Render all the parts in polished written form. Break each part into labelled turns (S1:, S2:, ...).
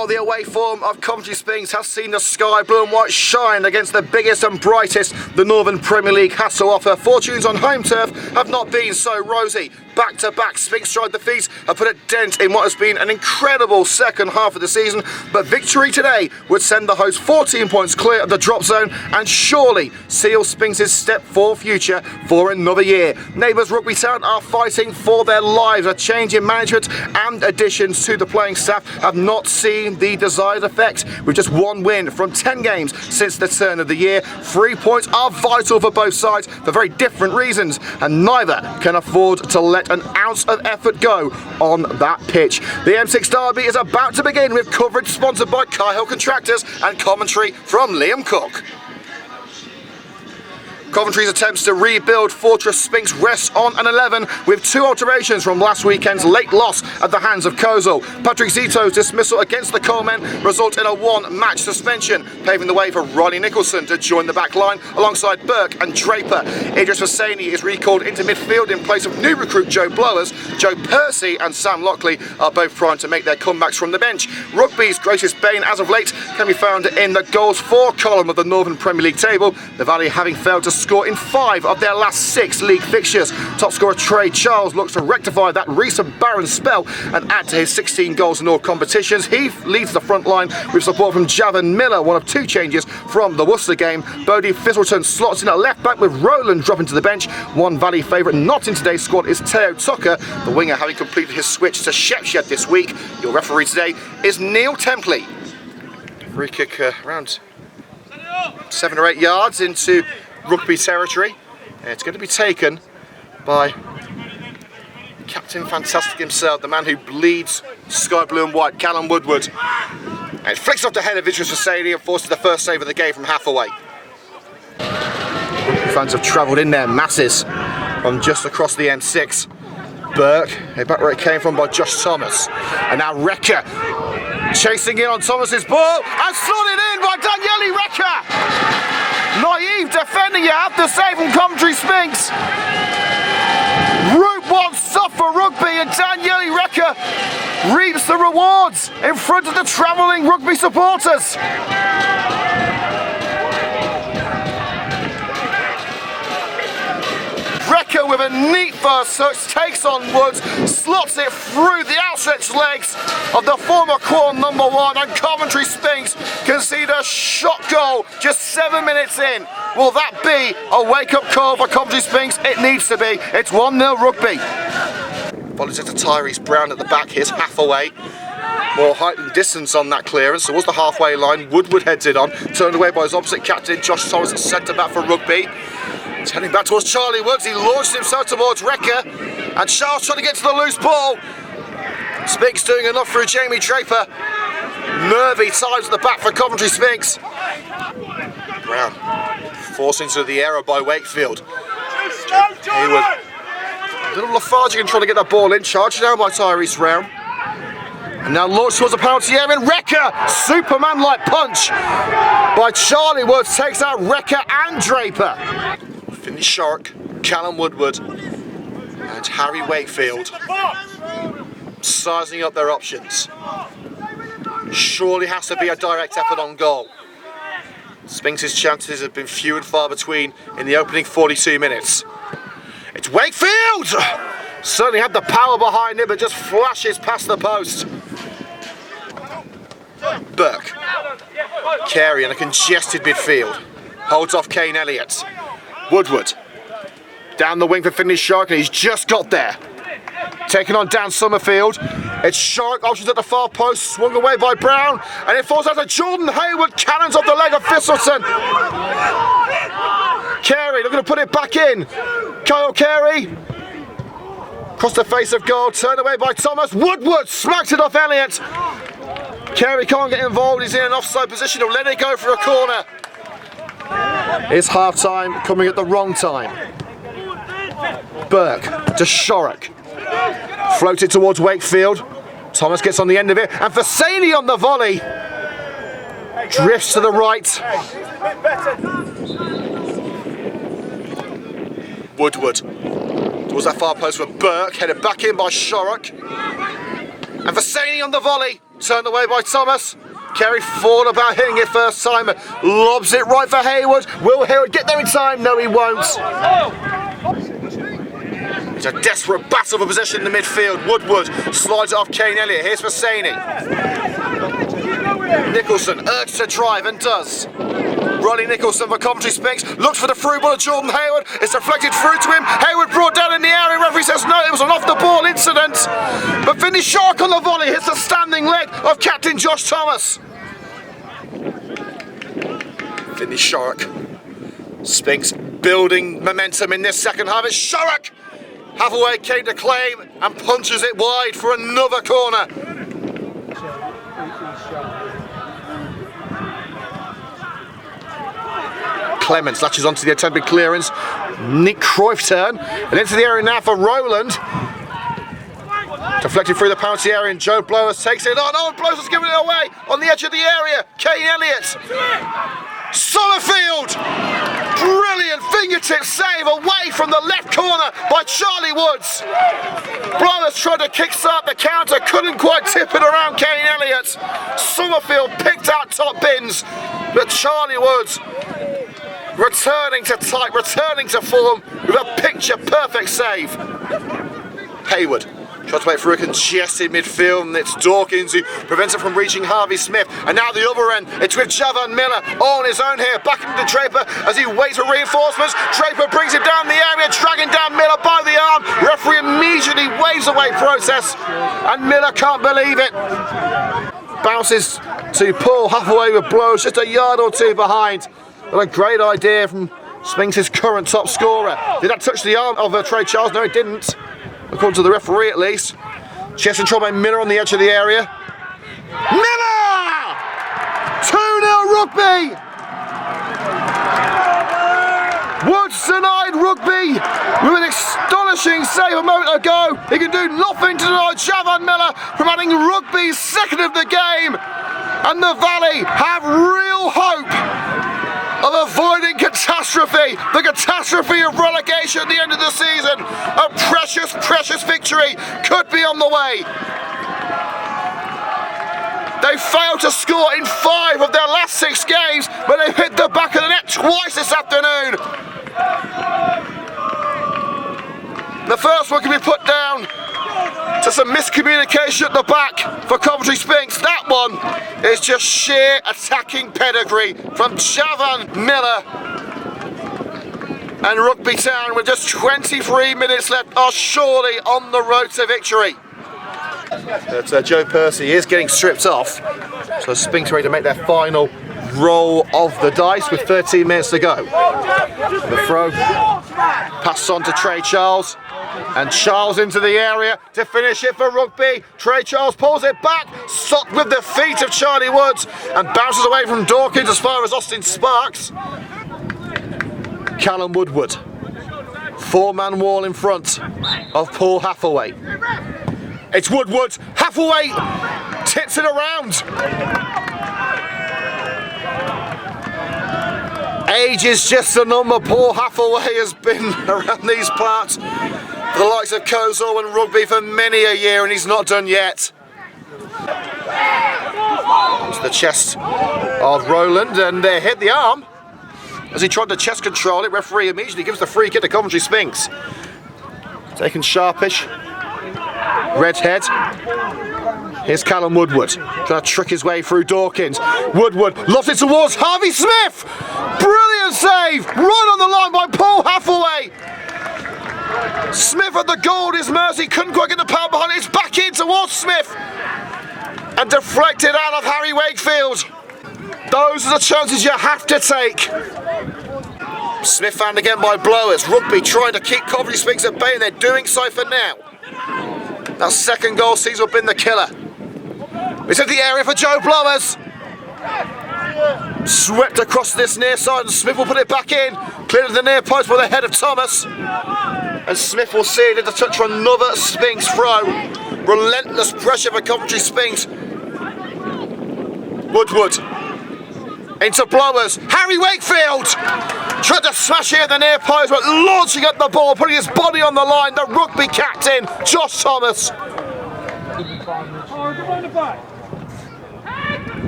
S1: Well, the away form of Coventry Sphinx has seen the sky blue and white shine against the biggest and brightest the Northern Premier League has to offer. Fortunes on home turf have not been so rosy. Back-to-back Sphinx Drive defeats have put a dent in what has been an incredible second half of the season, but victory today would send the hosts 14 points clear of the drop zone and surely seal Sphinx's step forward future for another year. Neighbours Rugby Town are fighting for their lives. A change in management and additions to the playing staff have not seen the desired effect, with just one win from 10 games since the turn of the year. 3 points are vital for both sides for very different reasons, and neither can afford to let an ounce of effort go on that pitch. The M6 derby is about to begin, with coverage sponsored by Cahill Contractors and commentary from Liam Cook. Coventry's attempts to rebuild Fortress Sphinx rests on an 11, with 2 alterations from last weekend's late loss at the hands of Kozel. Patrick Zito's dismissal against the Colemen result in a 1-match suspension, paving the way for Ronnie Nicholson to join the back line alongside Burke and Draper. Idris Hosseini is recalled into midfield in place of new recruit Joe Blowers. Joe Percy and Sam Lockley are both primed to make their comebacks from the bench. Rugby's greatest bane as of late can be found in the goals for column of the Northern Premier League table, the Valley having failed to score in 5 of their last 6 league fixtures. Top scorer Trey Charles looks to rectify that recent barren spell and add to his 16 goals in all competitions. He leads the front line with support from Javon Miller, one of 2 changes from the Worcester game. Bodie Fizzleton slots in at left back, with Rowland dropping to the bench. One Valley favourite not in today's squad is Teo Tucker, the winger having completed his switch to Shepshed this week. Your referee today is Neil Templey. Free kick around 7 or 8 yards into Rugby territory. It's going to be taken by Captain Fantastic himself, the man who bleeds sky blue and white, Callum Woodward. And it flicks off the head of Idris Hosseini and forces the first save of the game from half away. Rugby fans have travelled in their masses from just across the M6. Burke, back where it came from by Josh Thomas. And now Recker chasing in on Thomas's ball and slotted in by Daniele Recker. Naive defending, you have to say, from Coventry Sphinx. Route 1 stuff for rugby, and Daniele Recker reaps the rewards in front of the travelling rugby supporters. Recker with a neat first touch takes on Woods, slots it through the outstretched legs of the former Quorn #1, and Coventry Sphinx concede a shot goal just 7 minutes in. Will that be a wake-up call for Coventry Sphinx? It needs to be. It's 1-0 rugby. Volleys it to Tyrese Brown at the back. Here's half away. More height and distance on that clearance towards the halfway line. Woodward heads it on, turned away by his opposite captain Josh Thomas, centre back for rugby. Turning back towards Charlie Woods, he launched himself towards Recker, and Charles trying to get to the loose ball. Sphinx doing enough through Jamie Draper. Nervy times at the back for Coventry Sphinx. Brown forced into the error by Wakefield. Hayward a little lethargic and trying to get that ball in, charged down by Tyrese Brown. And now launched towards the penalty area, and Recker, Superman-like punch by Charlie Woods, takes out Recker and Draper. Finney Shark, Callum Woodward and Harry Wakefield sizing up their options. Surely has to be a direct effort on goal. Sphinx's chances have been few and far between in the opening 42 minutes. It's Wakefield! Certainly had the power behind it, but just flashes past the post. Burke, Carey in a congested midfield, holds off Kane Elliott. Woodward, down the wing for Finney Shark, and he's just got there. Taking on Dan Summerfield. It's Shark, options at the far post, swung away by Brown, and it falls out to Jordan Hayward, cannons off the leg of Thistleton. Carey looking to put it back in. Kyle Carey, across the face of goal, turned away by Thomas. Woodward smacks it off Elliott. Carey can't get involved, he's in an offside position, he'll let it go for a corner. It's half time coming at the wrong time. Burke to Shorrock. Floated towards Wakefield. Thomas gets on the end of it, and Hosseini on the volley. Drifts to the right. Woodward towards that far post for Burke, headed back in by Shorrock. And Hosseini on the volley. Turned away by Thomas. Kerry thought about hitting it first time. Lobs it right for Hayward. Will Hayward get there in time? No, he won't. It's a desperate battle for possession in the midfield. Woodward slides it off Kane Elliott. Here's for Saney. Nicholson urged to drive and does. Ronnie Nicholson for Coventry Sphinx looks for the through ball of Jordan Hayward. It's deflected through to him. Hayward brought down in the area. Referee says no, it was an off the ball incident. But Finney Shark on the volley hits the standing leg of captain Josh Thomas. Finney Shark. Sphinx building momentum in this second half. It's Shark. Hathaway came to claim and punches it wide for another corner. Clements latches onto the attempted clearance. Nick Cruyff turn and into the area now for Rowland. Deflected through the penalty area and Joe Blowers takes it on. Oh, Blowers has given it away on the edge of the area. Kane Elliott. Summerfield. Brilliant fingertip save away from the left corner by Charlie Woods. Blowers tried to kickstart the counter, couldn't quite tip it around Kane Elliott. Summerfield picked out top bins, but Charlie Woods returning to type, returning to form with a picture perfect save. Hayward tries to play through a congested midfield and it's Dawkins who prevents it from reaching Harvey Smith. And now the other end, it's with Javan Miller on his own here, back into Draper as he waits for reinforcements. Draper brings it down the area, dragging down Miller by the arm. Referee immediately waves away protest and Miller can't believe it. Bounces to Paul Hathaway with blows just a yard or two behind. What a great idea from Sphinx's current top scorer. Did that touch the arm of Trey Charles? No, it didn't. According to the referee at least. Chest control by Miller on the edge of the area. Miller! 2-0 Rugby! Woods denied Rugby with an astonishing save a moment ago. He can do nothing to deny Javan Miller from adding Rugby's second of the game. And the Valley have real hope of avoiding catastrophe, the catastrophe of relegation at the end of the season. A precious, precious victory could be on the way. They failed to score in 5 of their last 6 games, but they've hit the back of the net twice this afternoon. The first one can be put down to some miscommunication at the back for Coventry Sphinx. That one is just sheer attacking pedigree from Javan Miller. And Rugby Town, with just 23 minutes left, are surely on the road to victory. But Joe Percy is getting stripped off, so Sphinx ready to make their final roll of the dice with 13 minutes to go. The throw passed on to Trey Charles. And Charles into the area to finish it for Rugby. Trey Charles pulls it back, stopped with the feet of Charlie Woods and bounces away from Dawkins as far as Austin Sparks. Callum Woodward, 4-man wall in front of Paul Hathaway. It's Woodward, Hathaway tips it around. Age is just a number. Paul Hathaway has been around these parts for the likes of Kozol and Rugby for many a year, and he's not done yet. Onto the chest of Rowland, and they hit the arm as he tried to chest control it. Referee immediately gives the free kick to Coventry Sphinx. Taken sharpish. Red head. Here's Callum Woodward, trying to trick his way through Dawkins. Woodward lofts it towards Harvey Smith! Brilliant save! Right on the line by Paul Hathaway! Smith at the goal, his mercy, couldn't quite get the power behind it. It's back in towards Smith! And deflected out of Harry Wakefield. Those are the chances you have to take. Smith found again by Blowers. Rugby trying to keep Coventry Sphinx at bay, and they're doing so for now. That second goal seems to have been the killer. It's in the area for Joe Blowers. Swept across this near side and Smith will put it back in. Cleared to the near post by the head of Thomas. And Smith will see it into touch for another Sphinx throw. Relentless pressure for Coventry Sphinx. Woodward. Into Blowers. Harry Wakefield tried to smash here at the near post, but launching at the ball, putting his body on the line. The Rugby captain, Josh Thomas.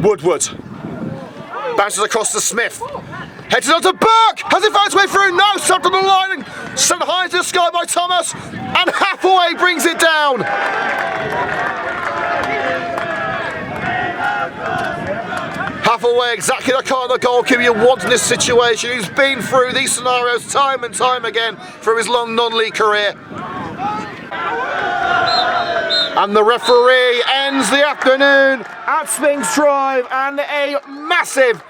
S1: Woodward. Bounces across to Smith. Heads it on to Burke. Has it found its way through? No, stopped on the line and sent high into the sky by Thomas. And Hathaway brings it down. Hathaway, exactly the kind of goalkeeper you want in this situation. He's been through these scenarios time and time again through his long non-league career. And the referee ends the afternoon at Sphinx Drive, and a massive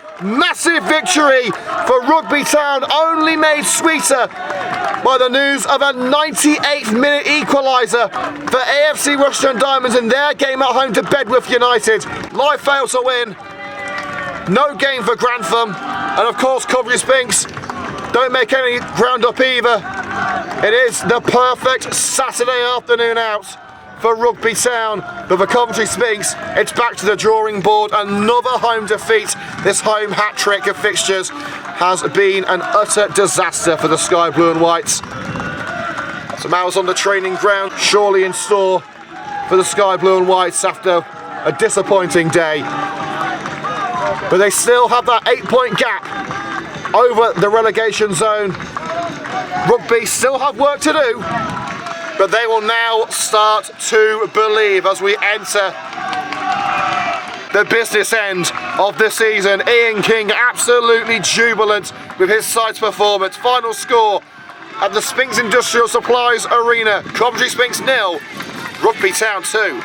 S1: victory for Rugby Town, only made sweeter by the news of a 98th minute equaliser for AFC Rushden Diamonds in their game at home to Bedworth United. Live failed to win, no game for Grantham, and of course Coventry Sphinx don't make any ground up either. It is the perfect Saturday afternoon out for Rugby Town, but for Coventry Sphinx, it's back to the drawing board. Another home defeat. This home hat-trick of fixtures has been an utter disaster for the Sky Blue and Whites. Some hours on the training ground, surely in store for the Sky Blue and Whites after a disappointing day. But they still have that 8-point gap over the relegation zone. Rugby still have work to do, but they will now start to believe as we enter the business end of the season. Ian King absolutely jubilant with his side's performance. Final score at the Sphinx Industrial Supplies Arena: Coventry Sphinx 0, Rugby Town 2.